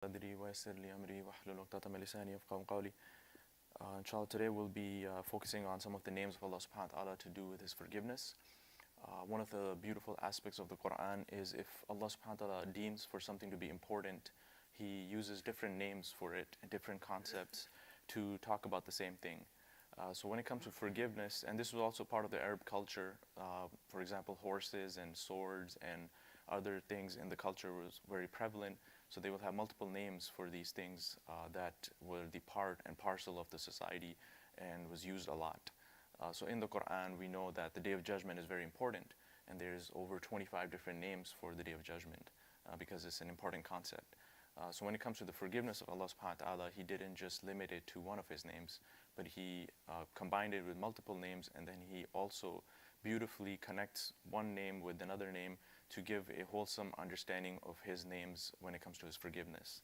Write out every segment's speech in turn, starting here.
صدري ويسر لي أمري واحلل عقدة من لساني يفقهوا قولي. Inshallah, today we'll be focusing on some of the names of Allah subhanahu wa ta'ala to do with His forgiveness. One of the beautiful aspects of the Quran is if Allah subhanahu wa ta'ala deems for something to be important, He uses different names for it and different concepts to talk about the same thing. So when it comes to forgiveness, and this was also part of the Arab culture, for example, horses and swords and other things in the culture was very prevalent. So they will have multiple names for these things that were the part and parcel of the society and was used a lot. So in the Quran, we know that the Day of Judgment is very important, and there's over 25 different names for the Day of Judgment because it's an important concept. So when it comes to the forgiveness of Allah subhanahu wa ta'ala, He didn't just limit it to one of His names, but He combined it with multiple names, and then He also beautifully connects one name with another name to give a wholesome understanding of His names when it comes to His forgiveness.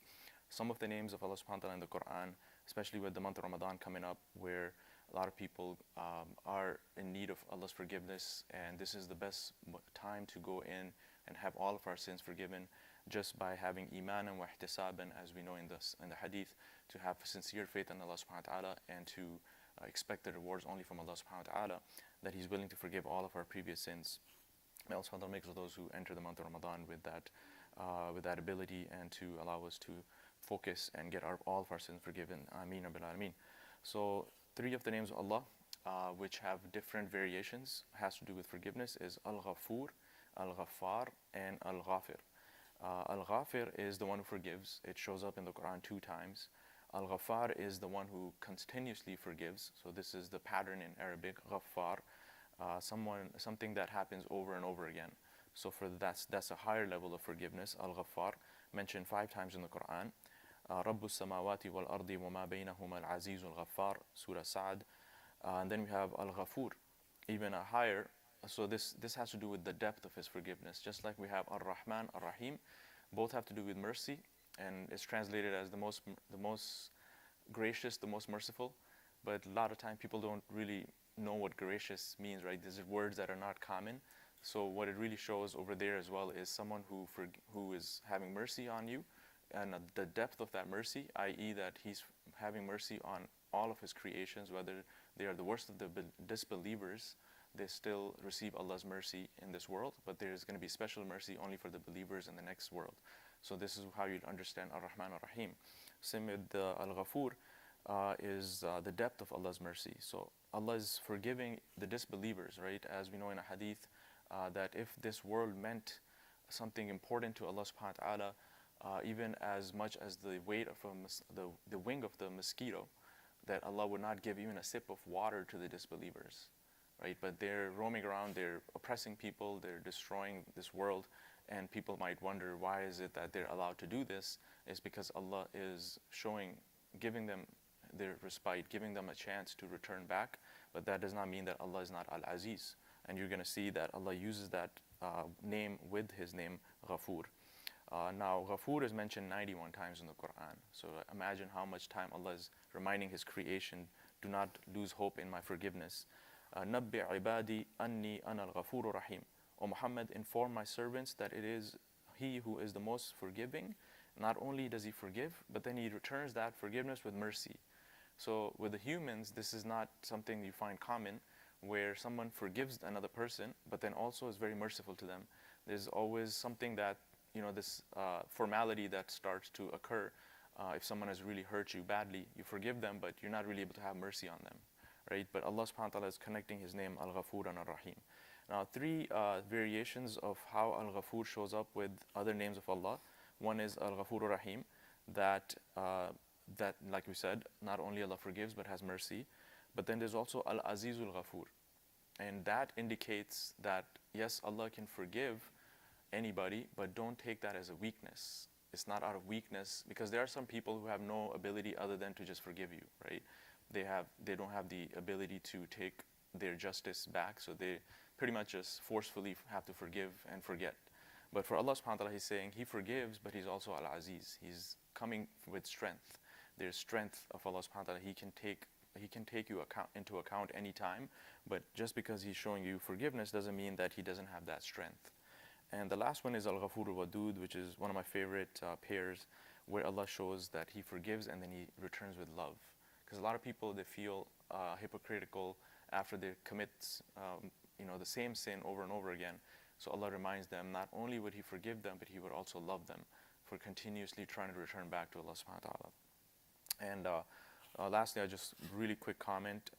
Some of the names of Allah subhanahu wa ta'ala in the Quran, especially with the month of Ramadan coming up, where a lot of people are in need of Allah's forgiveness, and this is the best time to go in and have all of our sins forgiven just by having iman and ihtisaban, as we know in the hadith, to have sincere faith in Allah subhanahu wa ta'ala and to expect the rewards only from Allah subhanahu wa ta'ala, that He's willing to forgive all of our previous sins. May Allah subhanahu wa ta'ala make us those who enter the month of Ramadan with that ability, and to allow us to focus and get all of our sins forgiven. Ameen Rabbil Alameen. So 3 of the names of Allah, which have different variations, has to do with forgiveness, is Al-Ghafur, Al-Ghaffar, and Al-Ghafir. Al-Ghafir is the one who forgives. It shows up in the Quran 2 times. Al-Ghaffar is the one who continuously forgives. So this is the pattern in Arabic, Ghaffar, something that happens over and over again. So that's a higher level of forgiveness. Al-Ghaffar, mentioned 5 times in the Quran. رب السماوات والأرض وما بينهما العزيز الغفار, Surah Sa'd. And then we have Al-Ghafur, even a higher. So this has to do with the depth of His forgiveness. Just like we have Ar-Rahman, Ar-Rahim, both have to do with mercy, and it's translated as the most gracious, the most merciful. But a lot of times people don't really know what gracious means, right? These are words that are not common. So what it really shows over there as well is someone who is having mercy on you, and the depth of that mercy, i.e. that He's having mercy on all of His creations, whether they are the worst of the disbelievers, they still receive Allah's mercy in this world, but there's going to be special mercy only for the believers in the next world. So this is how you'd understand Ar-Rahman Ar-Rahim. Same with Al-Ghafur is the depth of Allah's mercy. So Allah is forgiving the disbelievers, right? As we know in a hadith, that if this world meant something important to Allah subhanahu wa ta'ala, even as much as the weight of the wing of the mosquito, that Allah would not give even a sip of water to the disbelievers, right? But they're roaming around, they're oppressing people, they're destroying this world, and people might wonder, why is it that they're allowed to do this? It's because Allah is giving them their respite, giving them a chance to return back. But that does not mean that Allah is not Al-Aziz. And you're going to see that Allah uses that name with His name Ghafur. Now, Ghafur is mentioned 91 times in the Quran. So imagine how much time Allah is reminding His creation, do not lose hope in my forgiveness. Nabbi ibadi anni ana al-Ghafur rahim. O Muhammad, inform my servants that it is He who is the most forgiving. Not only does He forgive, but then He returns that forgiveness with mercy. So with the humans, this is not something you find common, where someone forgives another person, but then also is very merciful to them. There's always something that, this formality that starts to occur. If someone has really hurt you badly, you forgive them, but you're not really able to have mercy on them, right? But Allah subhanahu wa ta'ala is connecting His name Al-Ghafur and Ar-Rahim. Now, 3 variations of how Al-Ghafur shows up with other names of Allah. One is Al-Ghafur Ar-Rahim, that like we said, not only Allah forgives but has mercy. But then there's also Al-Azizul Ghafur, and that indicates that yes, Allah can forgive anybody, but don't take that as a weakness. It's not out of weakness, because there are some people who have no ability other than to just forgive you, right? They don't have the ability to take their justice back, so they pretty much just forcefully have to forgive and forget. But for Allah subhanahu wa ta'ala, He's saying He forgives, but He's also Al-Aziz. He's coming with strength. There's strength of Allah subhanahu wa ta'ala. He can take you into account anytime, but just because He's showing you forgiveness doesn't mean that He doesn't have that strength. And the last one is Al-Ghafur Wadud, which is one of my favorite pairs, where Allah shows that He forgives and then He returns with love. Because a lot of people, they feel hypocritical after they commit the same sin over and over again. So Allah reminds them not only would He forgive them, but He would also love them for continuously trying to return back to Allah subhanahu wa ta'ala. And lastly, I just really quick comment.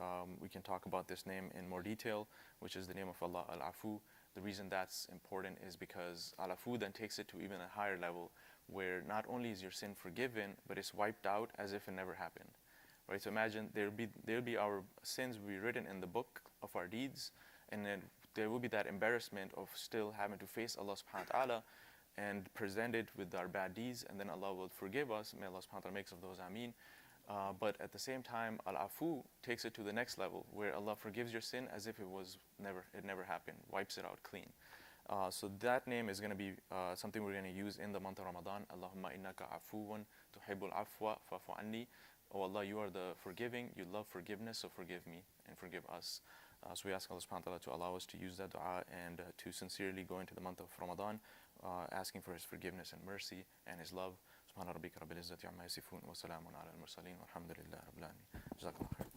We can talk about this name in more detail, which is the name of Allah, Al-Afu. The reason that's important is because Al-Afu then takes it to even a higher level, where not only is your sin forgiven, but it's wiped out as if it never happened. Right? So imagine there'll be our sins will be written in the book of our deeds, and then there will be that embarrassment of still having to face Allah subhanahu wa ta'ala and present it with our bad deeds, and then Allah will forgive us. May Allah subhanahu wa ta'ala makes of those, ameen. But at the same time, Al-Afu takes it to the next level, where Allah forgives your sin as if it never happened, wipes it out clean. So that name is going to be something we're going to use in the month of Ramadan. Allahumma innaka afuwan tuhibbul afwa fa'fu anni. Oh Allah, you are the forgiving, you love forgiveness, so forgive me and forgive us. So we ask Allah subhanahu wa ta'ala to allow us to use that dua and to sincerely go into the month of Ramadan, asking for His forgiveness and mercy and His love. سبحان ربك رب العزة عما يصفون وسلام على المرسلين والحمد لله رب العالمين. جزاكم الله خير.